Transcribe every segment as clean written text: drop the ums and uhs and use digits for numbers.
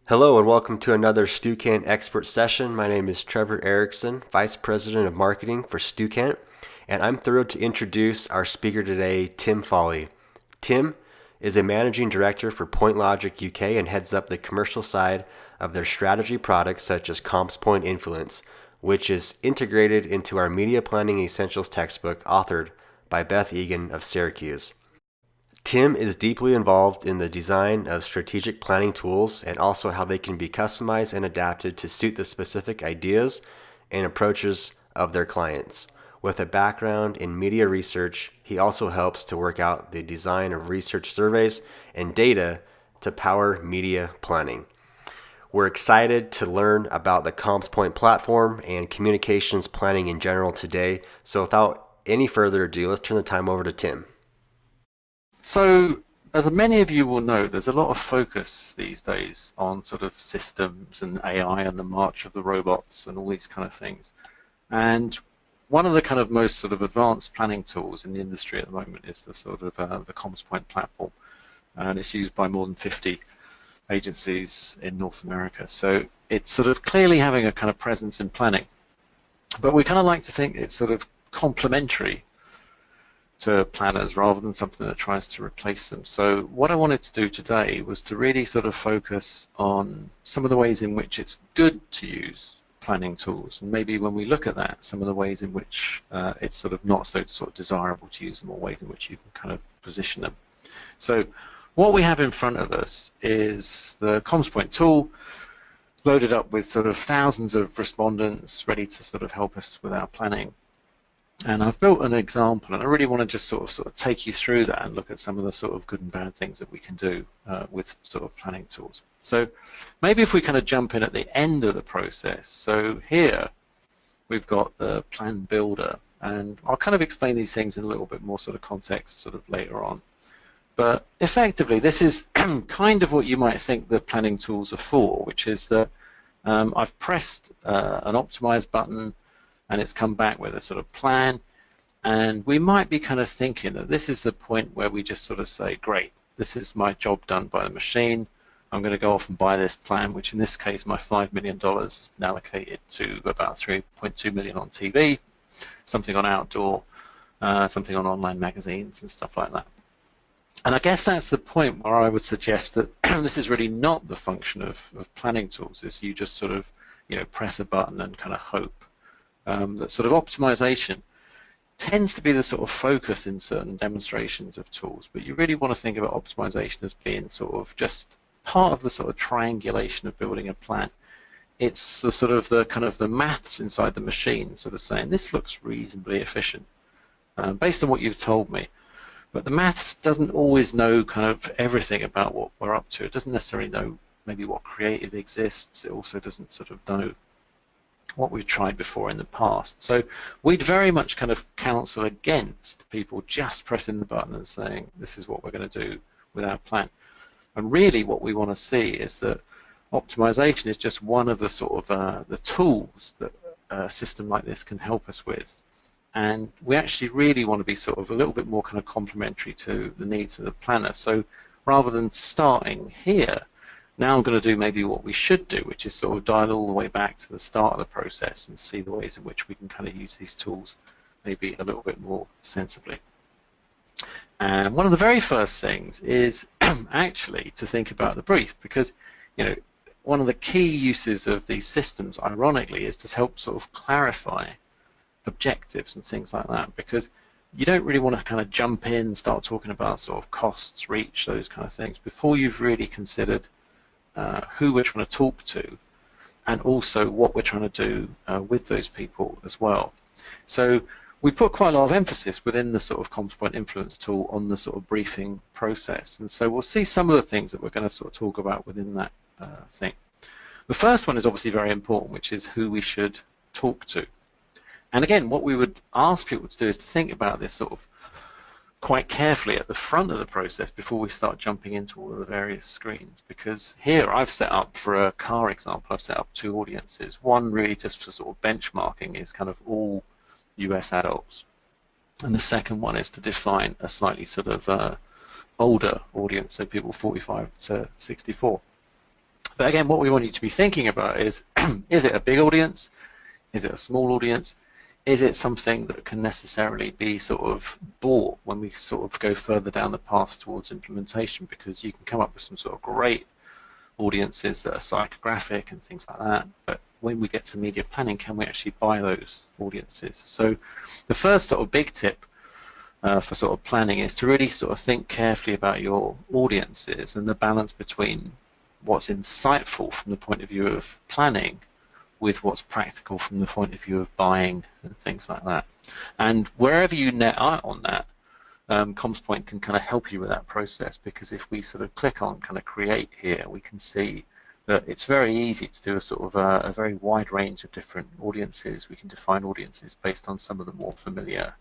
Hello and welcome to another Stukent expert session. My name is Trevor Erickson, Vice President of Marketing for Stukent, and I'm thrilled to introduce our speaker today, Tim Foley. Tim is a Managing Director for Pointlogic UK and heads up the commercial side of their strategy products such as Commspoint Influence, which is integrated into our Media Planning Essentials textbook authored by Beth Egan of Syracuse. Tim is deeply involved in the design of strategic planning tools and also how they can be customized and adapted to suit the specific ideas and approaches of their clients. With a background in media research, he also helps to work out the design of research surveys and data to power media planning. We're excited to learn about the Commspoint platform and communications planning in general today. So without any further ado, let's turn the time over to Tim. So, as many of you will know, there's a lot of focus these days on sort of systems and AI and the march of the robots and all these kind of things. And one of the kind of most sort of advanced planning tools in the industry at the moment is the sort of the Commspoint platform, and it's used by more than 50 agencies in North America. So it's sort of clearly having a kind of presence in planning, but we kind of like to think it's sort of complementary to planners rather than something that tries to replace them. So what I wanted to do today was to really sort of focus on some of the ways in which it's good to use planning tools, and maybe when we look at that, some of the ways in which it's sort of not so sort of desirable to use them, or ways in which you can kind of position them. So what we have in front of us is the Commspoint tool loaded up with sort of thousands of respondents ready to sort of help us with our planning. And I've built an example, and I really want to just sort of take you through that and look at some of the sort of good and bad things that we can do with sort of planning tools. So maybe if we kind of jump in at the end of the process. So here we've got the plan builder, and I'll kind of explain these things in a little bit more sort of context sort of later on. But effectively, this is kind of what you might think the planning tools are for, which is that I've pressed an optimize button, and it's come back with a sort of plan, and we might be kind of thinking that this is the point where we just sort of say, great, this is my job done by the machine, I'm going to go off and buy this plan, which in this case my $5 million has been allocated to about 3.2 million on TV, something on outdoor, something on online magazines and stuff like that. And I guess that's the point where I would suggest that this is really not the function of planning tools, is you just sort of, you know, press a button and kind of hope. That sort of optimization tends to be the sort of focus in certain demonstrations of tools, but you really want to think about optimization as being sort of just part of the sort of triangulation of building a plan. It's the sort of the kind of the maths inside the machine sort of saying this looks reasonably efficient based on what you've told me, but the maths doesn't always know kind of everything about what we're up to. It doesn't necessarily know maybe what creative exists. It also doesn't sort of know what we've tried before in the past. So we'd very much kind of counsel against people just pressing the button and saying this is what we're going to do with our plan. And really what we want to see is that optimization is just one of the sort of the tools that a system like this can help us with. And we actually really want to be sort of a little bit more kind of complementary to the needs of the planner. So rather than starting here, now I'm going to do maybe what we should do, which is sort of dial all the way back to the start of the process and see the ways in which we can kind of use these tools maybe a little bit more sensibly. And one of the very first things is actually to think about the brief, because, you know, one of the key uses of these systems, ironically, is to help sort of clarify objectives and things like that, because you don't really want to kind of jump in and start talking about sort of costs, reach, those kind of things before you've really considered who we're trying to talk to, and also what we're trying to do with those people as well. So we put quite a lot of emphasis within the sort of Commspoint Influence tool on the sort of briefing process, and so we'll see some of the things that we're going to sort of talk about within that thing. The first one is obviously very important, which is who we should talk to. And again, what we would ask people to do is to think about this sort of quite carefully at the front of the process before we start jumping into all of the various screens, because here I've set up, for a car example, I've set up two audiences. One really just for sort of benchmarking is kind of all US adults, and the second one is to define a slightly sort of older audience, so people 45 to 64. But again, what we want you to be thinking about is it a big audience? Is it a small audience? Is it something that can necessarily be sort of bought when we sort of go further down the path towards implementation? Because you can come up with some sort of great audiences that are psychographic and things like that, but when we get to media planning, can we actually buy those audiences? So the first sort of big tip for sort of planning is to really sort of think carefully about your audiences and the balance between what's insightful from the point of view of planning with what's practical from the point of view of buying and things like that. And wherever you net out on that, Commspoint can kind of help you with that process, because if we sort of click on kind of create here, we can see that it's very easy to do a sort of a very wide range of different audiences. We can define audiences based on some of the more familiar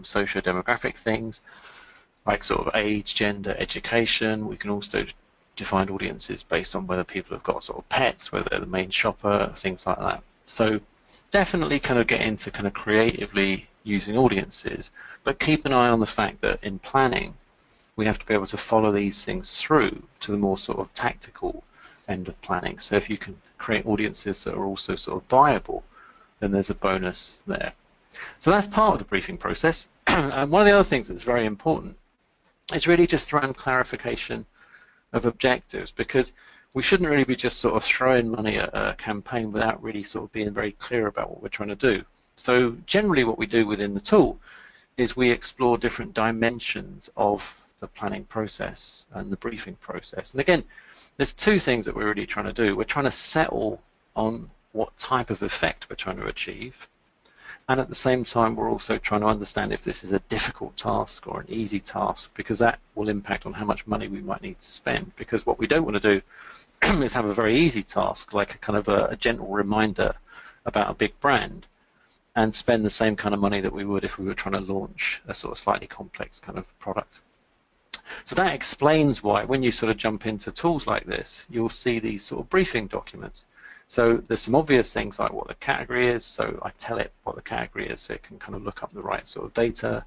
socio-demographic things, like sort of age, gender, education. We can also define audiences based on whether people have got sort of pets, whether they're the main shopper, things like that. So definitely kind of get into kind of creatively using audiences, but keep an eye on the fact that in planning we have to be able to follow these things through to the more sort of tactical end of planning. So if you can create audiences that are also sort of viable, then there's a bonus there. So that's part of the briefing process. And one of the other things that's very important is really just around clarification of objectives, because we shouldn't really be just sort of throwing money at a campaign without really sort of being very clear about what we're trying to do. So generally what we do within the tool is we explore different dimensions of the planning process and the briefing process. And again, there's two things that we're really trying to do. We're trying to settle on what type of effect we're trying to achieve, and at the same time we're also trying to understand if this is a difficult task or an easy task, because that will impact on how much money we might need to spend. Because what we don't want to do is have a very easy task, like a kind of a gentle reminder about a big brand, and spend the same kind of money that we would if we were trying to launch a sort of slightly complex kind of product. So that explains why when you sort of jump into tools like this, you'll see these sort of briefing documents. So there's some obvious things like what the category is, so I tell it what the category is so it can kind of look up the right sort of data,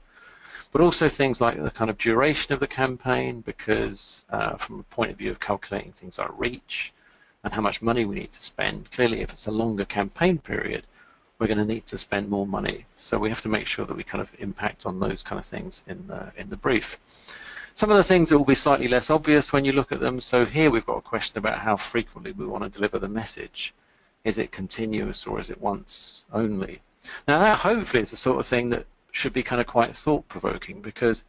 but also things like the kind of duration of the campaign, because from a point of view of calculating things like reach and how much money we need to spend, clearly if it's a longer campaign period, we're going to need to spend more money. So we have to make sure that we kind of impact on those kind of things in the brief. Some of the things that will be slightly less obvious when you look at them. So here we've got a question about how frequently we want to deliver the message. Is it continuous or is it once only? Now that hopefully is the sort of thing that should be kind of quite thought-provoking, because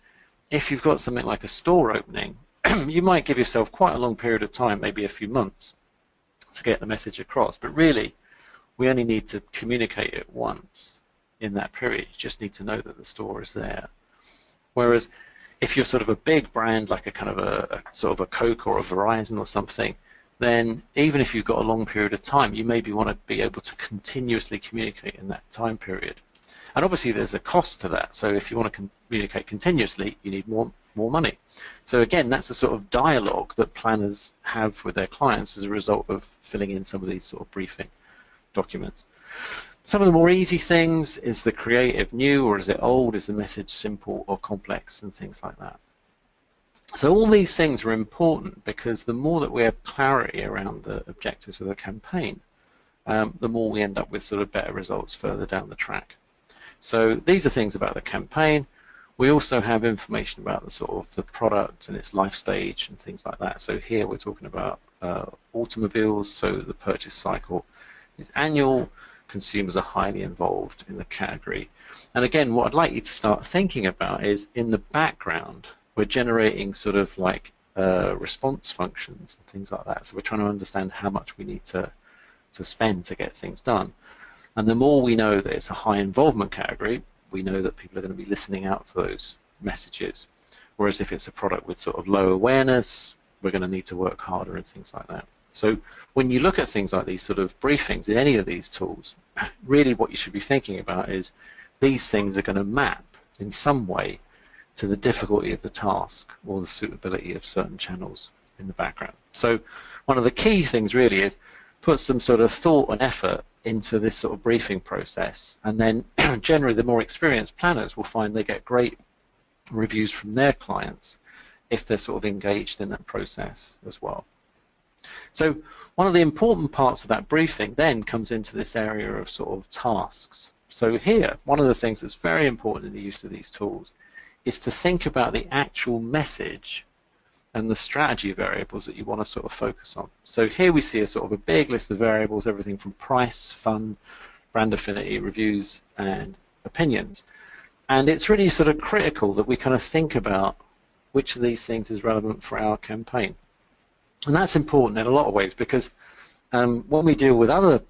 if you've got something like a store opening, you might give yourself quite a long period of time, maybe a few months, to get the message across. But really, we only need to communicate it once in that period. You just need to know that the store is there. Whereas if you're sort of a big brand, like a kind of a sort of a Coke or a Verizon or something, then even if you've got a long period of time, you maybe want to be able to continuously communicate in that time period. And obviously there's a cost to that. So if you want to communicate continuously, you need more money. So again, that's the sort of dialogue that planners have with their clients as a result of filling in some of these sort of briefing documents. Some of the more easy things, is the creative new or is it old? Is the message simple or complex, and things like that. So all these things are important, because the more that we have clarity around the objectives of the campaign, the more we end up with sort of better results further down the track. So these are things about the campaign. We also have information about the sort of the product and its life stage and things like that. So here we're talking about automobiles, so the purchase cycle is annual. Consumers are highly involved in the category. And again, what I'd like you to start thinking about is, in the background, we're generating sort of like response functions and things like that. So we're trying to understand how much we need to spend to get things done. And the more we know that it's a high involvement category, we know that people are going to be listening out for those messages. Whereas if it's a product with sort of low awareness, we're going to need to work harder and things like that. So when you look at things like these sort of briefings in any of these tools, really what you should be thinking about is these things are going to map in some way to the difficulty of the task or the suitability of certain channels in the background. So one of the key things really is put some sort of thought and effort into this sort of briefing process, and then generally the more experienced planners will find they get great reviews from their clients if they're sort of engaged in that process as well. So one of the important parts of that briefing then comes into this area of sort of tasks. So here, one of the things that's very important in the use of these tools is to think about the actual message and the strategy variables that you want to sort of focus on. So here we see a sort of a big list of variables, everything from price, fun, brand affinity, reviews, and opinions. And it's really sort of critical that we kind of think about which of these things is relevant for our campaign. And that's important in a lot of ways because when we deal with other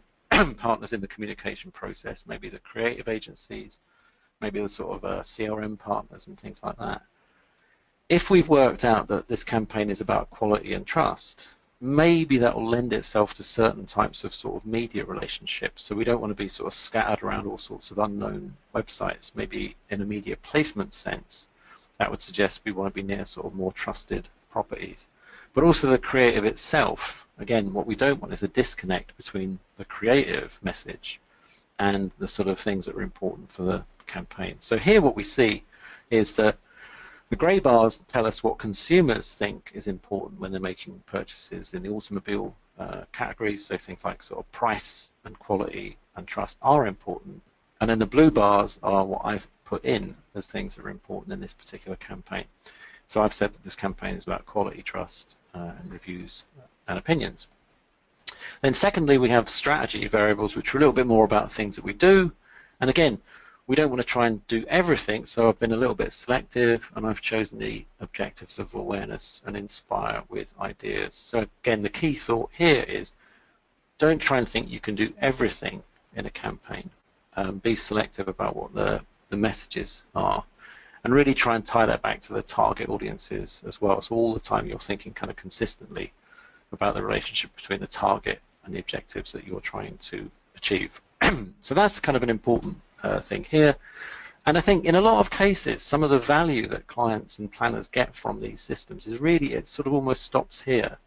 partners in the communication process, maybe the creative agencies, maybe the sort of CRM partners and things like that, if we've worked out that this campaign is about quality and trust, maybe that will lend itself to certain types of sort of media relationships. So we don't want to be sort of scattered around all sorts of unknown websites. Maybe in a media placement sense, that would suggest we want to be near sort of more trusted properties. But also the creative itself, again, what we don't want is a disconnect between the creative message and the sort of things that are important for the campaign. So here what we see is that the grey bars tell us what consumers think is important when they're making purchases in the automobile categories, so things like sort of price and quality and trust are important. And then the blue bars are what I've put in as things that are important in this particular campaign. So I've said that this campaign is about quality, trust, and reviews and opinions. Then secondly, we have strategy variables, which are a little bit more about things that we do. And again, we don't want to try and do everything, so I've been a little bit selective, and I've chosen the objectives of awareness and inspire with ideas. So again, the key thought here is don't try and think you can do everything in a campaign. Be selective about what the messages are, and really try and tie that back to the target audiences as well. So all the time you're thinking kind of consistently about the relationship between the target and the objectives that you're trying to achieve. So that's kind of an important thing here. And I think in a lot of cases, some of the value that clients and planners get from these systems is really, it sort of almost stops here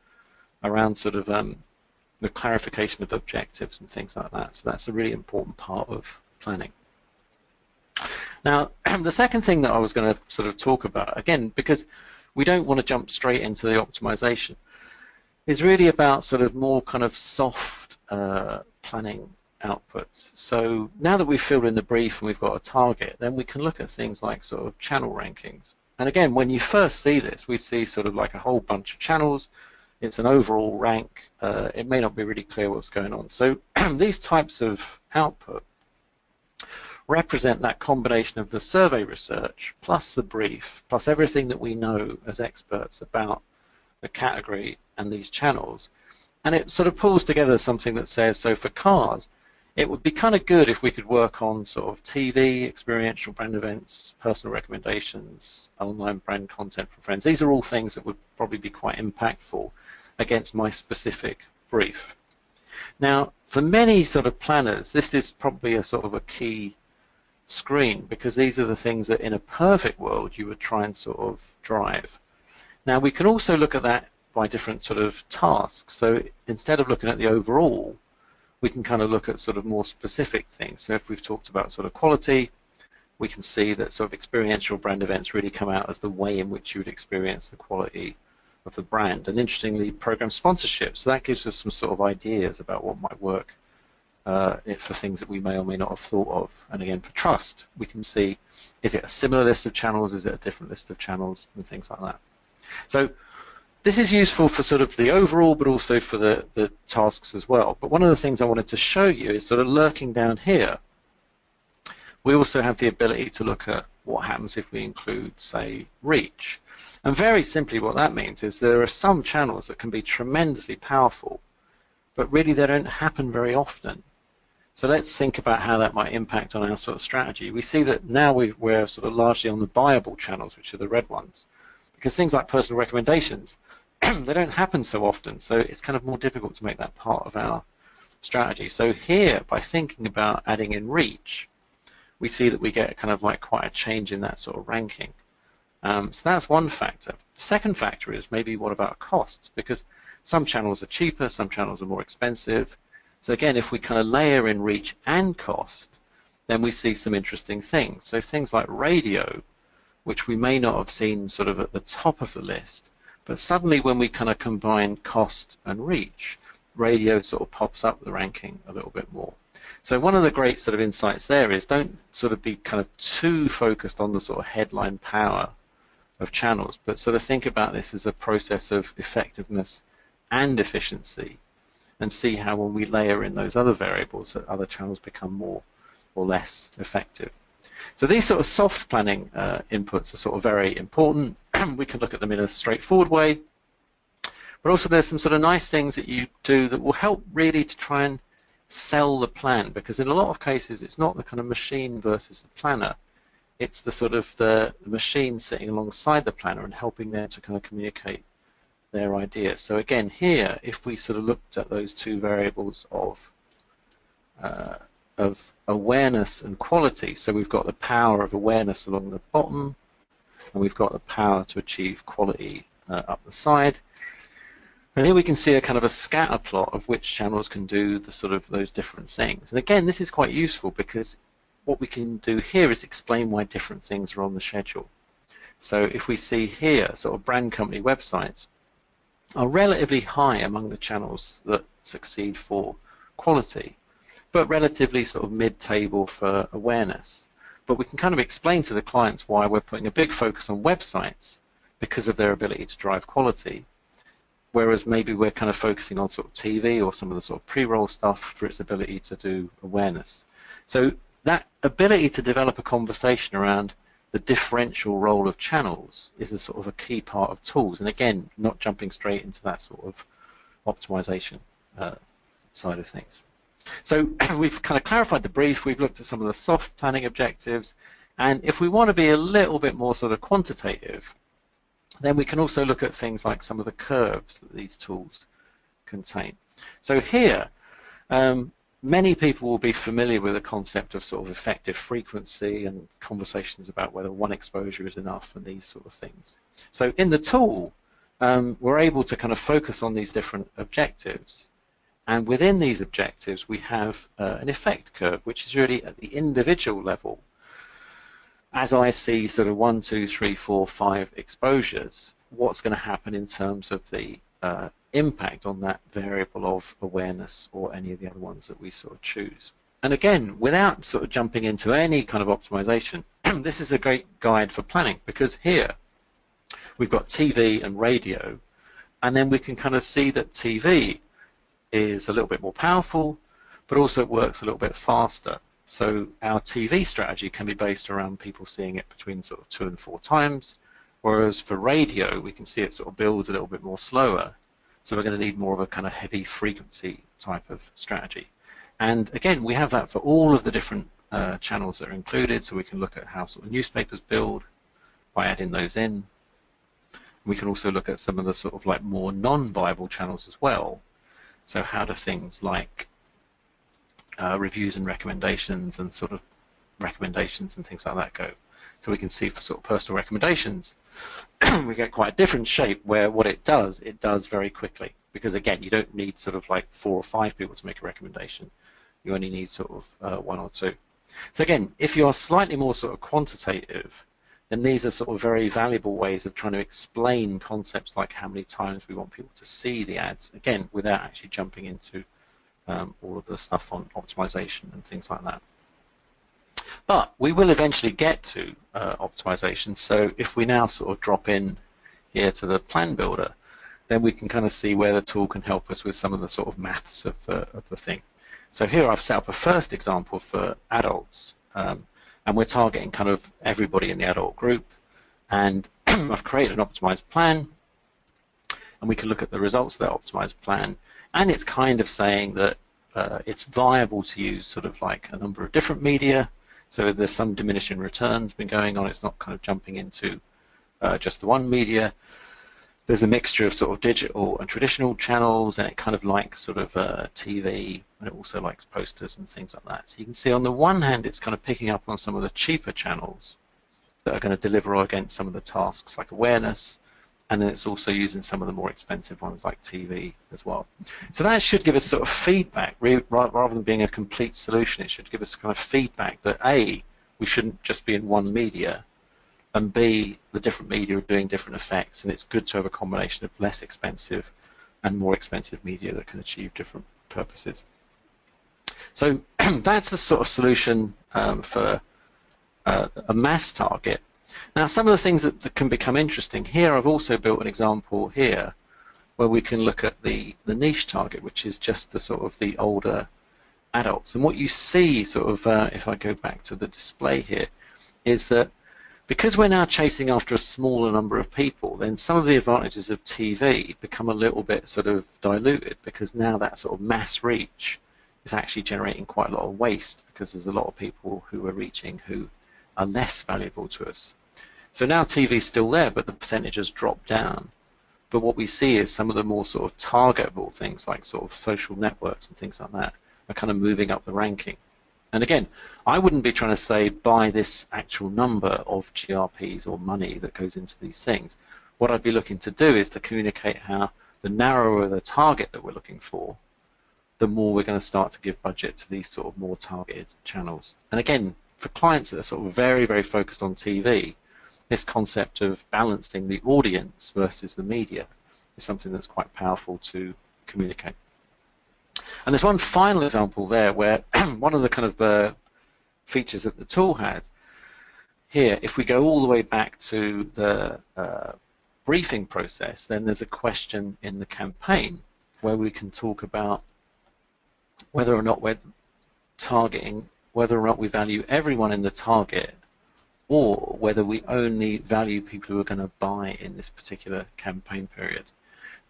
around sort of the clarification of objectives and things like that. So that's a really important part of planning. Now, the second thing that I was going to sort of talk about, again, because we don't want to jump straight into the optimization, is really about sort of more kind of soft planning outputs. So now that we've filled in the brief and we've got a target, then we can look at things like sort of channel rankings. And again, when you first see this, we see sort of like a whole bunch of channels. It's an overall rank. It may not be really clear what's going on. So these types of output represent that combination of the survey research plus the brief plus everything that we know as experts about the category and these channels. And it sort of pulls together something that says, so for cars, it would be kind of good if we could work on sort of TV, experiential brand events, personal recommendations, online brand content from friends. These are all things that would probably be quite impactful against my specific brief. Now, for many sort of planners, this is probably a sort of a key screen because these are the things that in a perfect world you would try and sort of drive. Now, we can also look at that by different sort of tasks. So instead of looking at the overall, we can kind of look at sort of more specific things. So if we've talked about sort of quality, we can see that sort of experiential brand events really come out as the way in which you would experience the quality of the brand. And interestingly, program sponsorship. So that gives us some sort of ideas about what might work for things that we may or may not have thought of. And again, for trust, we can see, is it a similar list of channels? Is it a different list of channels? And things like that. So this is useful for sort of the overall, but also for the tasks as well. But one of the things I wanted to show you is sort of lurking down here. We also have the ability to look at what happens if we include, say, reach. And very simply what that means is there are some channels that can be tremendously powerful, but really they don't happen very often. So let's think about how that might impact on our sort of strategy. We see that now we're sort of largely on the buyable channels, which are the red ones, because things like personal recommendations, they don't happen so often, so it's kind of more difficult to make that part of our strategy. So here, by thinking about adding in reach, we see that we get kind of like quite a change in that sort of ranking. So that's one factor. The second factor is maybe what about costs? Because some channels are cheaper, some channels are more expensive. So again, if we kind of layer in reach and cost, then we see some interesting things. So things like radio, which we may not have seen sort of at the top of the list, But suddenly when we kind of combine cost and reach, radio sort of pops up the ranking a little bit more. So one of the great sort of insights there is don't sort of be kind of too focused on the sort of headline power of channels, but sort of think about this as a process of effectiveness and efficiency, and see how when we layer in those other variables that other channels become more or less effective. So these sort of soft planning inputs are sort of very important. We can look at them in a straightforward way, but also there's some sort of nice things that you do that will help really to try and sell the plan, because in a lot of cases it's not the kind of machine versus the planner, it's the sort of the machine sitting alongside the planner and helping them to kind of communicate their ideas. So again, here, if we sort of looked at those two variables of awareness and quality, so we've got the power of awareness along the bottom, and we've got the power to achieve quality up the side. And here we can see a kind of a scatter plot of which channels can do the sort of those different things. And again, this is quite useful because what we can do here is explain why different things are on the schedule. So if we see here, sort of brand company websites are relatively high among the channels that succeed for quality, but relatively sort of mid-table for awareness. But we can kind of explain to the clients why we're putting a big focus on websites because of their ability to drive quality, whereas maybe we're kind of focusing on sort of TV or some of the sort of pre-roll stuff for its ability to do awareness. So that ability to develop a conversation around the differential role of channels is a sort of a key part of tools. And again, not jumping straight into that sort of optimization side of things. So we've kind of clarified the brief, we've looked at some of the soft planning objectives, and if we want to be a little bit more sort of quantitative, then we can also look at things like some of the curves that these tools contain. So here, many people will be familiar with the concept of sort of effective frequency and conversations about whether one exposure is enough and these sort of things. So in the tool, we're able to kind of focus on these different objectives. And within these objectives, we have an effect curve, which is really at the individual level. As I see sort of 1, 2, 3, 4, 5 exposures, what's going to happen in terms of the impact on that variable of awareness or any of the other ones that we sort of choose. And again, without sort of jumping into any kind of optimization, this is a great guide for planning, because here we've got TV and radio, and then we can kind of see that TV is a little bit more powerful, but also it works a little bit faster. So our TV strategy can be based around people seeing it between sort of 2 and 4 times, whereas for radio we can see it sort of builds a little bit more slower. So we're going to need more of a kind of heavy frequency type of strategy. And again, we have that for all of the different channels that are included, so we can look at how sort of newspapers build by adding those in. We can also look at some of the sort of like more non-viable channels as well. So how do things like reviews and recommendations and sort of recommendations and things like that go? So we can see for sort of personal recommendations, we get quite a different shape where what it does very quickly. Because again, you don't need sort of like 4 or 5 people to make a recommendation. You only need sort of 1 or 2. So again, if you are slightly more sort of quantitative, then these are sort of very valuable ways of trying to explain concepts like how many times we want people to see the ads, again, without actually jumping into all of the stuff on optimization and things like that. But we will eventually get to optimization, so if we now sort of drop in here to the plan builder, then we can kind of see where the tool can help us with some of the sort of maths of the thing. So here I've set up a first example for adults, and we're targeting kind of everybody in the adult group, and I've created an optimized plan, and we can look at the results of that optimized plan, and it's kind of saying that it's viable to use sort of like a number of different media, so there's some diminishing returns been going on, it's not kind of jumping into just the one media. There's a mixture of sort of digital and traditional channels, and it kind of likes sort of TV, and it also likes posters and things like that. So you can see on the one hand it's kind of picking up on some of the cheaper channels that are going to deliver against some of the tasks like awareness, and then it's also using some of the more expensive ones like TV as well. So that should give us sort of feedback, rather than being a complete solution. It should give us kind of feedback that A, we shouldn't just be in one media, and B, the different media are doing different effects, and it's good to have a combination of less expensive and more expensive media that can achieve different purposes. So that's the sort of solution for a mass target. Now, some of the things that can become interesting here, I've also built an example here where we can look at the niche target, which is just the sort of the older adults. And what you see sort of, if I go back to the display here, is that because we're now chasing after a smaller number of people, then some of the advantages of TV become a little bit sort of diluted, because now that sort of mass reach is actually generating quite a lot of waste, because there's a lot of people who we're reaching who are less valuable to us. So now TV is still there, but the percentage has dropped down. But what we see is some of the more sort of targetable things, like sort of social networks and things like that, are kind of moving up the ranking. And again, I wouldn't be trying to say buy this actual number of GRPs or money that goes into these things. What I'd be looking to do is to communicate how the narrower the target that we're looking for, the more we're going to start to give budget to these sort of more targeted channels. And again, for clients that are sort of very, very focused on TV, this concept of balancing the audience versus the media is something that's quite powerful to communicate. And there's one final example there where one of the kind of features that the tool has here, if we go all the way back to the briefing process, then there's a question in the campaign where we can talk about whether or not we're targeting, whether or not we value everyone in the target, or whether we only value people who are going to buy in this particular campaign period.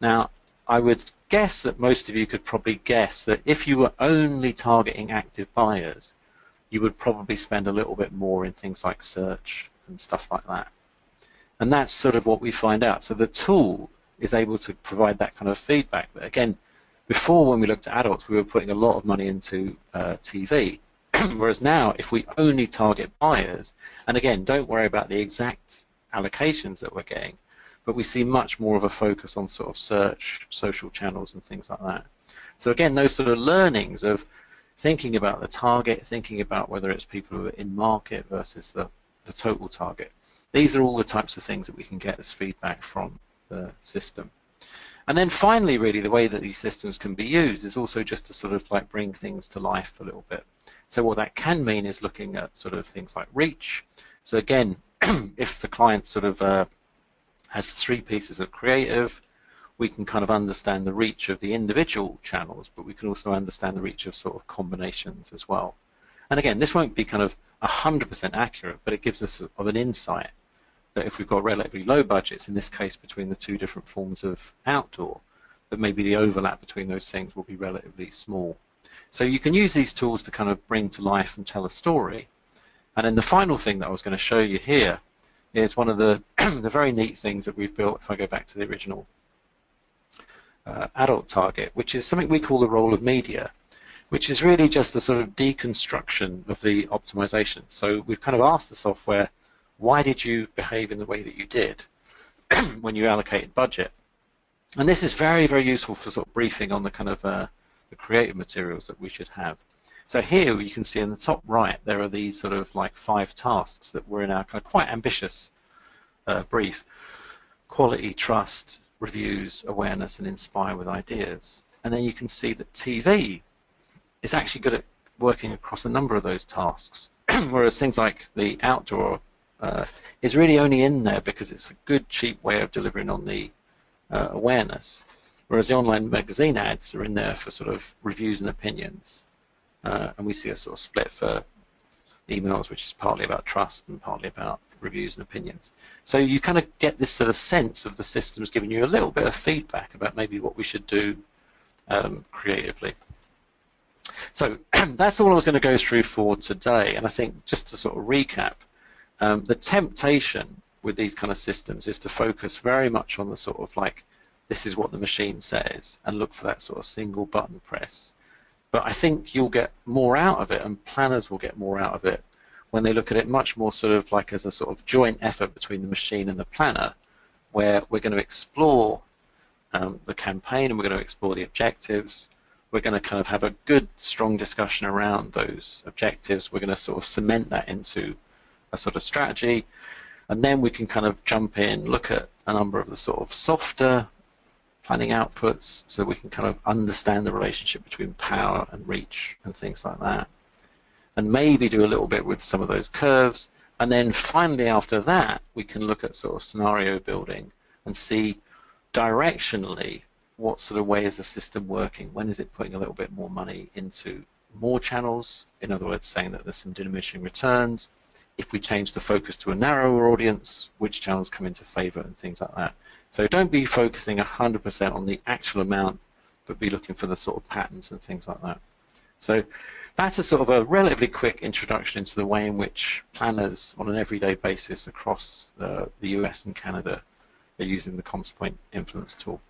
Now, I would guess that most of you could probably guess that if you were only targeting active buyers, you would probably spend a little bit more in things like search and stuff like that. And that's sort of what we find out. So the tool is able to provide that kind of feedback. But again, before, when we looked at adults, we were putting a lot of money into TV. Whereas now, if we only target buyers, and again, don't worry about the exact allocations that we're getting, but we see much more of a focus on sort of search, social channels, and things like that. So again, those sort of learnings of thinking about the target, thinking about whether it's people who are in market versus the total target, these are all the types of things that we can get as feedback from the system. And then finally, really, the way that these systems can be used is also just to sort of like bring things to life a little bit. So what that can mean is looking at sort of things like reach. So again, if the client sort of has 3 pieces of creative, we can kind of understand the reach of the individual channels, but we can also understand the reach of sort of combinations as well. And again, this won't be kind of 100% accurate, but it gives us of an insight that if we've got relatively low budgets, in this case between the 2 different forms of outdoor, that maybe the overlap between those things will be relatively small. So you can use these tools to kind of bring to life and tell a story. And then the final thing that I was going to show you here is one of the, the very neat things that we've built, if I go back to the original adult target, which is something we call the role of media, which is really just a sort of deconstruction of the optimization. So we've kind of asked the software, why did you behave in the way that you did when you allocated budget? And this is very, very useful for sort of briefing on the kind of the creative materials that we should have. So here you can see in the top right, there are these sort of like 5 tasks that were in our kind of quite ambitious brief: quality, trust, reviews, awareness, and inspire with ideas. And then you can see that TV is actually good at working across a number of those tasks, whereas things like the outdoor is really only in there because it's a good, cheap way of delivering on the awareness, whereas the online magazine ads are in there for sort of reviews and opinions. And we see a sort of split for emails, which is partly about trust and partly about reviews and opinions. So you kind of get this sort of sense of the systems giving you a little bit of feedback about maybe what we should do creatively. So that's all I was going to go through for today. And I think just to sort of recap, the temptation with these kind of systems is to focus very much on the sort of like, this is what the machine says, and look for that sort of single button press. But I think you'll get more out of it, and planners will get more out of it when they look at it much more sort of like as a sort of joint effort between the machine and the planner, where we're going to explore the campaign and we're going to explore the objectives. We're going to kind of have a good, strong discussion around those objectives. We're going to sort of cement that into a sort of strategy. And then we can kind of jump in, look at a number of the sort of softer planning outputs, so we can kind of understand the relationship between power and reach and things like that. And maybe do a little bit with some of those curves. And then finally after that, we can look at sort of scenario building and see directionally what sort of way is the system working. When is it putting a little bit more money into more channels? In other words, saying that there's some diminishing returns. If we change the focus to a narrower audience, which channels come into favor and things like that. So don't be focusing 100% on the actual amount, but be looking for the sort of patterns and things like that. So that's a sort of a relatively quick introduction into the way in which planners on an everyday basis across the US and Canada are using the Commspoint Influence tool.